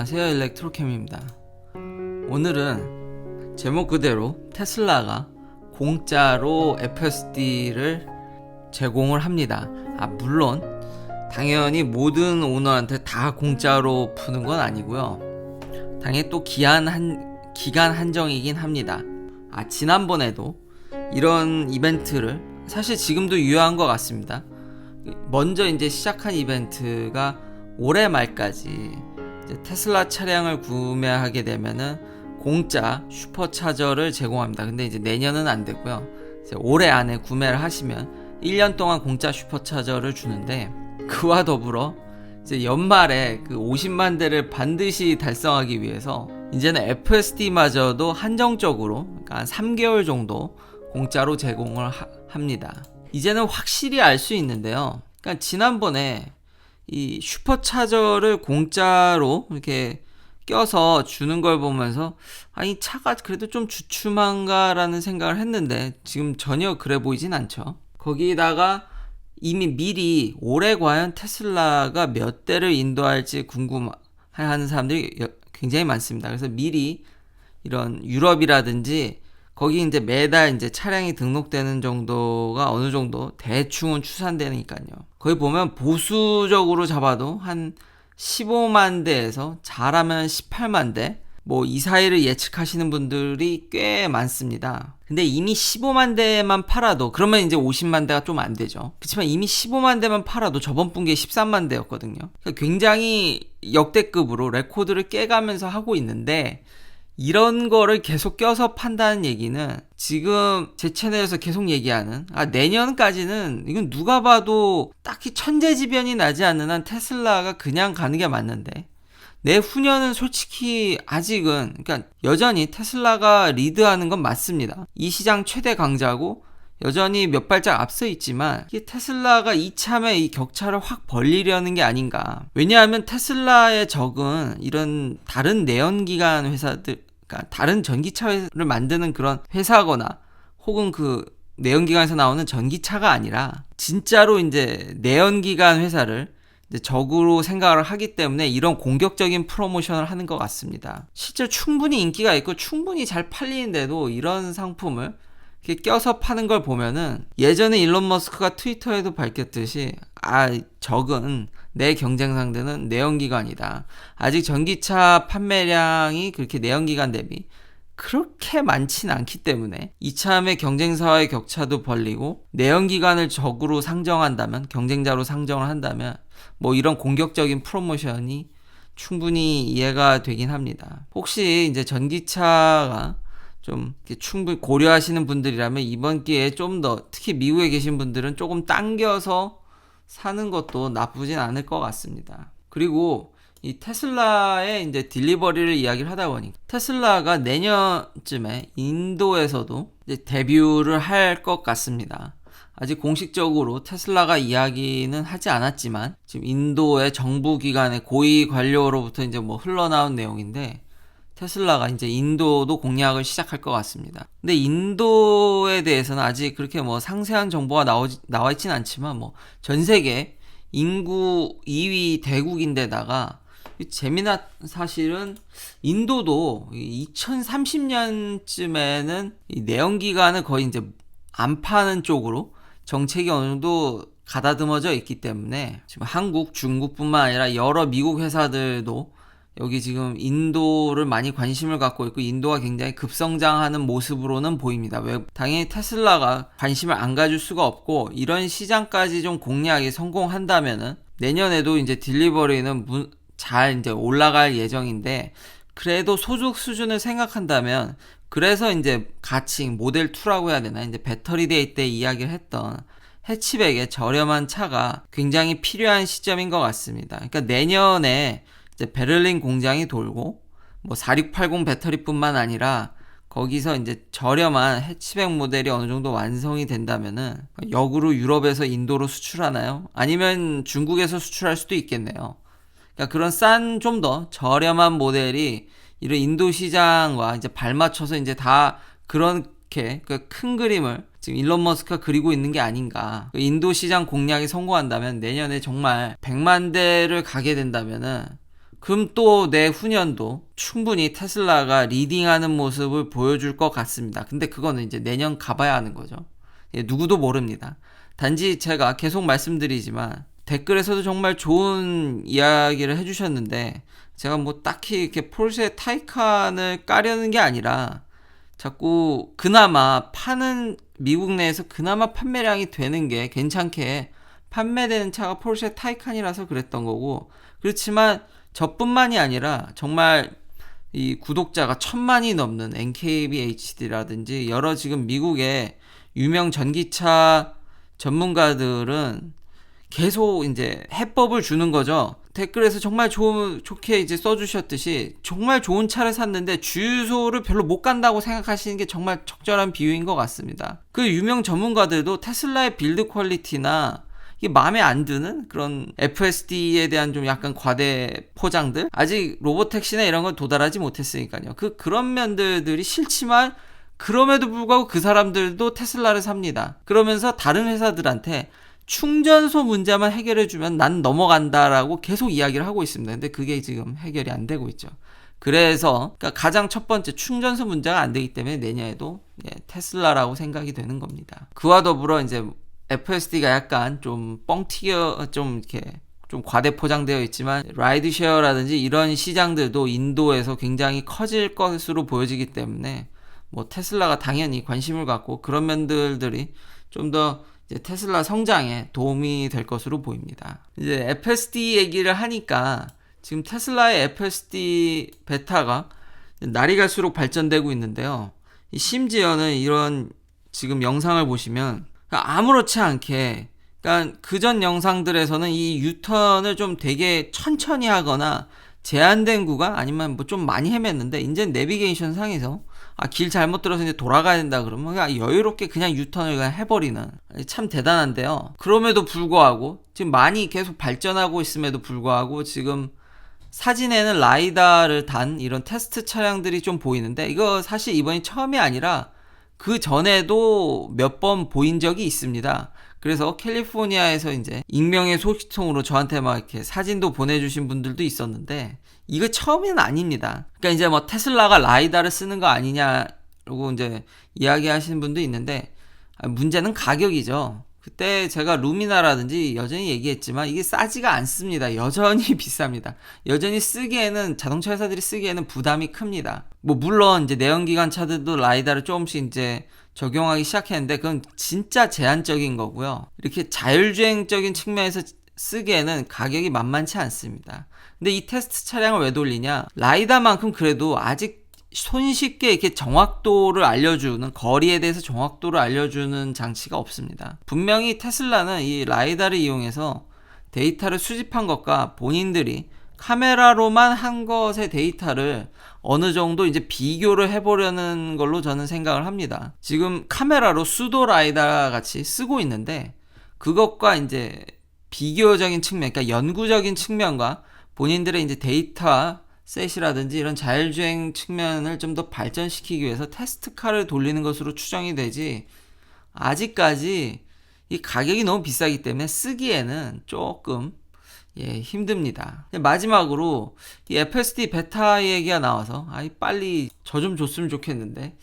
안녕하세요, 일렉트로캠입니다. 오늘은 제목 그대로 테슬라가 공짜로 FSD를 제공을 합니다. 물론 당연히 모든 오너한테 다 공짜로 푸는 건 아니고요. 당연히 또 기간 한정이긴 합니다. 지난번에도 이런 이벤트를 사실 지금도 유효한 것 같습니다. 먼저 이제 시작한 이벤트가 올해 말까지 이제 테슬라 차량을 구매하게 되면은 공짜 슈퍼차저를 제공합니다. 근데 이제 내년은 안 되고요. 이제 올해 안에 구매를 하시면 1년 동안 공짜 슈퍼차저를 주는데, 그와 더불어 이제 연말에 그 50만 대를 반드시 달성하기 위해서 이제는 FSD마저도 한정적으로, 그러니까 한 3개월 정도 공짜로 제공을 합니다. 이제는 확실히 알 수 있는데요. 그러니까 지난번에 이 슈퍼차저를 공짜로 이렇게 껴서 주는 걸 보면서 이 차가 그래도 좀 주춤한가라는 생각을 했는데 지금 전혀 그래 보이진 않죠. 거기다가 이미 미리 올해 과연 테슬라가 몇 대를 인도할지 궁금해하는 사람들이 굉장히 많습니다. 그래서 미리 이런 유럽이라든지 거기 이제 매달 이제 차량이 등록되는 정도가 어느 정도 대충은 추산되니까요. 거기 보면 보수적으로 잡아도 한 15만 대에서 잘하면 18만 대, 뭐 이 사이를 예측하시는 분들이 꽤 많습니다. 근데 이미 15만 대만 팔아도, 그러면 이제 50만 대가 좀 안 되죠. 그렇지만 이미 15만 대만 팔아도 저번 분기에 13만 대였거든요. 그러니까 굉장히 역대급으로 레코드를 깨가면서 하고 있는데, 이런 거를 계속 껴서 판다는 얘기는 지금 제 채널에서 계속 얘기하는 내년까지는 이건 누가 봐도 딱히 천재지변이 나지 않는 한 테슬라가 그냥 가는 게 맞는데, 내후년은 솔직히 아직은, 그러니까 여전히 테슬라가 리드하는 건 맞습니다. 이 시장 최대 강자고 여전히 몇 발짝 앞서 있지만, 이게 테슬라가 이참에 이 격차를 확 벌리려는 게 아닌가. 왜냐하면 테슬라의 적은 이런 다른 내연기관 회사들, 그러니까 다른 전기차를 만드는 그런 회사거나 혹은 그 내연기관에서 나오는 전기차가 아니라 진짜로 이제 내연기관 회사를 이제 적으로 생각을 하기 때문에 이런 공격적인 프로모션을 하는 것 같습니다. 실제 충분히 인기가 있고 충분히 잘 팔리는데도 이런 상품을 이렇게 껴서 파는 걸 보면은, 예전에 일론 머스크가 트위터에도 밝혔듯이 적은 내 경쟁 상대는 내연기관이다. 아직 전기차 판매량이 그렇게 내연기관 대비 그렇게 많진 않기 때문에 이참에 경쟁사와의 격차도 벌리고 내연기관을 적으로 상정한다면, 경쟁자로 상정을 한다면 뭐 이런 공격적인 프로모션이 충분히 이해가 되긴 합니다. 혹시 이제 전기차가 좀 충분히 고려하시는 분들이라면 이번 기회에 좀 더, 특히 미국에 계신 분들은 조금 당겨서 사는 것도 나쁘진 않을 것 같습니다. 그리고 이 테슬라의 이제 딜리버리를 이야기를 하다 보니 테슬라가 내년쯤에 인도에서도 이제 데뷔를 할 것 같습니다. 아직 공식적으로 테슬라가 이야기는 하지 않았지만 지금 인도의 정부 기관의 고위 관료로부터 이제 뭐 흘러나온 내용인데, 테슬라가 이제 인도도 공략을 시작할 것 같습니다. 근데 인도에 대해서는 아직 그렇게 뭐 상세한 정보가 나와 있진 않지만, 뭐 전 세계 인구 2위 대국인데다가 재미난 사실은 인도도 2030년쯤에는 이 내연기관을 거의 이제 안 파는 쪽으로 정책이 어느 정도 가다듬어져 있기 때문에 지금 한국, 중국뿐만 아니라 여러 미국 회사들도 여기 지금 인도를 많이 관심을 갖고 있고 인도가 굉장히 급성장하는 모습으로는 보입니다. 왜? 당연히 테슬라가 관심을 안 가질 수가 없고, 이런 시장까지 좀 공략이 성공한다면은 내년에도 이제 딜리버리는 잘 이제 올라갈 예정인데, 그래도 소득 수준을 생각한다면, 그래서 이제 같이 모델 2라고 해야 되나, 이제 배터리 데이 때 이야기를 했던 해치백의 저렴한 차가 굉장히 필요한 시점인 것 같습니다. 그러니까 내년에 이제 베를린 공장이 돌고 뭐 4680 배터리뿐만 아니라 거기서 이제 저렴한 해치백 모델이 어느 정도 완성이 된다면은 역으로 유럽에서 인도로 수출하나요? 아니면 중국에서 수출할 수도 있겠네요. 그러니까 그런 싼 좀 더 저렴한 모델이 이런 인도 시장과 이제 발맞춰서 이제 다 그렇게 그 큰 그림을 지금 일론 머스크가 그리고 있는 게 아닌가. 인도 시장 공략이 성공한다면 내년에 정말 100만 대를 가게 된다면은 그럼 또 내후년도 충분히 테슬라가 리딩하는 모습을 보여줄 것 같습니다. 근데 그거는 이제 내년 가봐야 하는 거죠. 누구도 모릅니다. 단지 제가 계속 말씀드리지만 댓글에서도 정말 좋은 이야기를 해주셨는데, 제가 뭐 딱히 이렇게 폴쉐 타이칸을 까려는 게 아니라 자꾸 그나마 미국 내에서 그나마 판매량이 되는 게 괜찮게 판매되는 차가 폴쉐 타이칸이라서 그랬던 거고, 그렇지만 저뿐만이 아니라 정말 이 구독자가 1000만이 넘는 NKBHD라든지 여러 지금 미국의 유명 전기차 전문가들은 계속 이제 해법을 주는 거죠. 댓글에서 정말 좋게 이제 써주셨듯이 정말 좋은 차를 샀는데 주유소를 별로 못 간다고 생각하시는 게 정말 적절한 비유인 것 같습니다. 그 유명 전문가들도 테슬라의 빌드 퀄리티나 이게 마음에 안 드는 그런 FSD에 대한 좀 약간 과대 포장들, 아직 로보택시나 이런 건 도달하지 못했으니까요. 그런 면들이 싫지만 그럼에도 불구하고 그 사람들도 테슬라를 삽니다. 그러면서 다른 회사들한테 충전소 문제만 해결해주면 난 넘어간다라고 계속 이야기를 하고 있습니다. 근데 그게 지금 해결이 안 되고 있죠. 그래서 그러니까 가장 첫 번째 충전소 문제가 안 되기 때문에 내년에도 테슬라라고 생각이 되는 겁니다. 그와 더불어 이제 FSD가 약간 좀 뻥튀겨 좀 이렇게 좀 과대 포장되어 있지만 라이드쉐어라든지 이런 시장들도 인도에서 굉장히 커질 것으로 보여지기 때문에 뭐 테슬라가 당연히 관심을 갖고 그런 면들이 좀 더 테슬라 성장에 도움이 될 것으로 보입니다. 이제 FSD 얘기를 하니까 지금 테슬라의 FSD 베타가 날이 갈수록 발전되고 있는데요. 심지어는 이런 지금 영상을 보시면 아무렇지 않게, 그러니까 그전 영상들에서는 이 유턴을 좀 되게 천천히 하거나 제한된 구간 아니면 뭐 좀 많이 헤맸는데, 이제 내비게이션 상에서 길 잘못 들어서 이제 돌아가야 된다 그러면 그냥 여유롭게 그냥 유턴을 그냥 해버리는, 참 대단한데요. 그럼에도 불구하고 지금 많이 계속 발전하고 있음에도 불구하고 지금 사진에는 라이다를 단 이런 테스트 차량들이 좀 보이는데, 이거 사실 이번이 처음이 아니라 그 전에도 몇 번 보인 적이 있습니다. 그래서 캘리포니아에서 이제 익명의 소식통으로 저한테 막 이렇게 사진도 보내주신 분들도 있었는데, 이거 처음은 아닙니다. 그러니까 이제 뭐 테슬라가 라이다를 쓰는 거 아니냐고 이제 이야기하시는 분도 있는데, 문제는 가격이죠. 그때 제가 루미나라든지 여전히 얘기했지만 이게 싸지가 않습니다. 여전히 비쌉니다. 여전히 쓰기에는, 자동차 회사들이 쓰기에는 부담이 큽니다. 뭐 물론 이제 내연기관 차들도 라이다를 조금씩 이제 적용하기 시작했는데 그건 진짜 제한적인 거고요. 이렇게 자율주행적인 측면에서 쓰기에는 가격이 만만치 않습니다. 근데 이 테스트 차량을 왜 돌리냐? 라이다만큼 그래도 아직 손쉽게 이렇게 정확도를 알려주는, 거리에 대해서 정확도를 알려주는 장치가 없습니다. 분명히 테슬라는 이 라이다를 이용해서 데이터를 수집한 것과 본인들이 카메라로만 한 것의 데이터를 어느 정도 이제 비교를 해보려는 걸로 저는 생각을 합니다. 지금 카메라로 수도 라이다 같이 쓰고 있는데, 그것과 이제 비교적인 측면, 그러니까 연구적인 측면과 본인들의 이제 데이터 셋이라든지 이런 자율주행 측면을 좀 더 발전시키기 위해서 테스트카를 돌리는 것으로 추정이 되지, 아직까지 이 가격이 너무 비싸기 때문에 쓰기에는 조금 힘듭니다. 마지막으로 이 FSD 베타 얘기가 나와서 빨리 저 좀 줬으면 좋겠는데,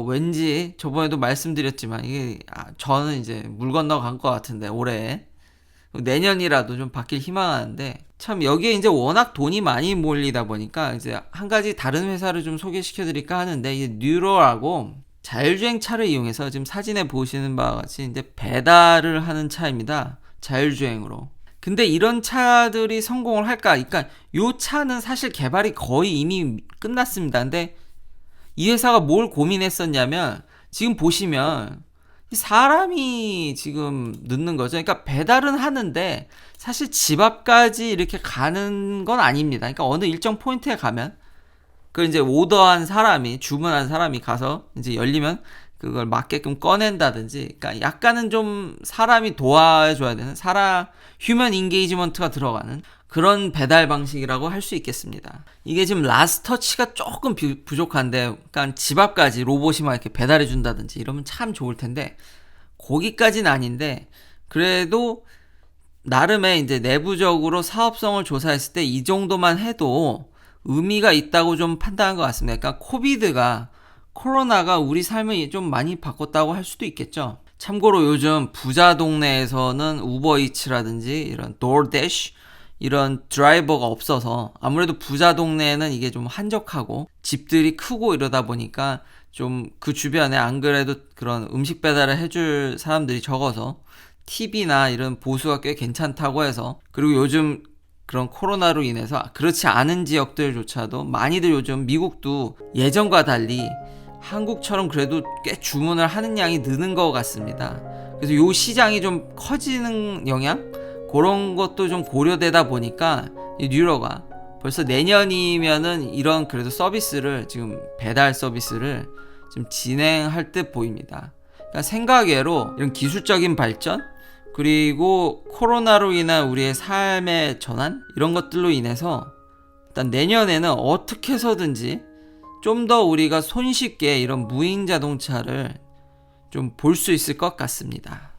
왠지 저번에도 말씀드렸지만 이게 저는 이제 물 건너간 것 같은데, 올해 내년이라도 좀 바뀔 희망하는데, 참 여기에 이제 워낙 돈이 많이 몰리다 보니까 이제 한 가지 다른 회사를 좀 소개시켜 드릴까 하는데, 이 뉴로라고 자율주행 차를 이용해서 지금 사진에 보시는 바와 같이 이제 배달을 하는 차입니다. 자율주행으로. 근데 이런 차들이 성공을 할까? 그러니까 이 차는 사실 개발이 거의 이미 끝났습니다. 근데 이 회사가 뭘 고민했었냐면, 지금 보시면 사람이 지금 늦는 거죠. 그러니까 배달은 하는데 사실 집 앞까지 이렇게 가는 건 아닙니다. 그러니까 어느 일정 포인트에 가면 그걸 이제 오더한 사람이, 주문한 사람이 가서 이제 열리면 그걸 맞게끔 꺼낸다든지, 그러니까 약간은 좀 사람이 도와줘야 되는, 휴먼 인게이지먼트가 들어가는 그런 배달 방식이라고 할 수 있겠습니다. 이게 지금 라스트 터치가 조금 부족한데, 그러니까 집 앞까지 로봇이 막 이렇게 배달해 준다든지 이러면 참 좋을 텐데, 거기까지는 아닌데, 그래도 나름의 이제 내부적으로 사업성을 조사했을 때 이 정도만 해도 의미가 있다고 좀 판단한 것 같습니다. 그러니까 코로나가 우리 삶을 좀 많이 바꿨다고 할 수도 있겠죠. 참고로 요즘 부자 동네에서는 우버이츠라든지 이런 도어대쉬 이런 드라이버가 없어서 아무래도 부자 동네에는 이게 좀 한적하고 집들이 크고 이러다 보니까 좀 그 주변에 안 그래도 그런 음식 배달을 해줄 사람들이 적어서 팁이나 이런 보수가 꽤 괜찮다고 해서, 그리고 요즘 그런 코로나로 인해서 그렇지 않은 지역들조차도 많이들 요즘 미국도 예전과 달리 한국처럼 그래도 꽤 주문을 하는 양이 느는 것 같습니다. 그래서 요 시장이 좀 커지는 영향? 그런 것도 좀 고려되다 보니까 이 뉴러가 벌써 내년이면은 이런 그래도 서비스를 지금 배달 서비스를 좀 진행할 듯 보입니다. 그러니까 생각외로 이런 기술적인 발전 그리고 코로나로 인한 우리의 삶의 전환 이런 것들로 인해서 일단 내년에는 어떻게 해서든지 좀 더 우리가 손쉽게 이런 무인 자동차를 좀 볼 수 있을 것 같습니다.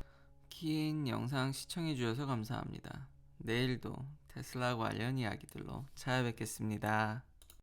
긴 영상 시청해 주셔서 감사합니다. 내일도 테슬라 관련 이야기들로 찾아뵙겠습니다.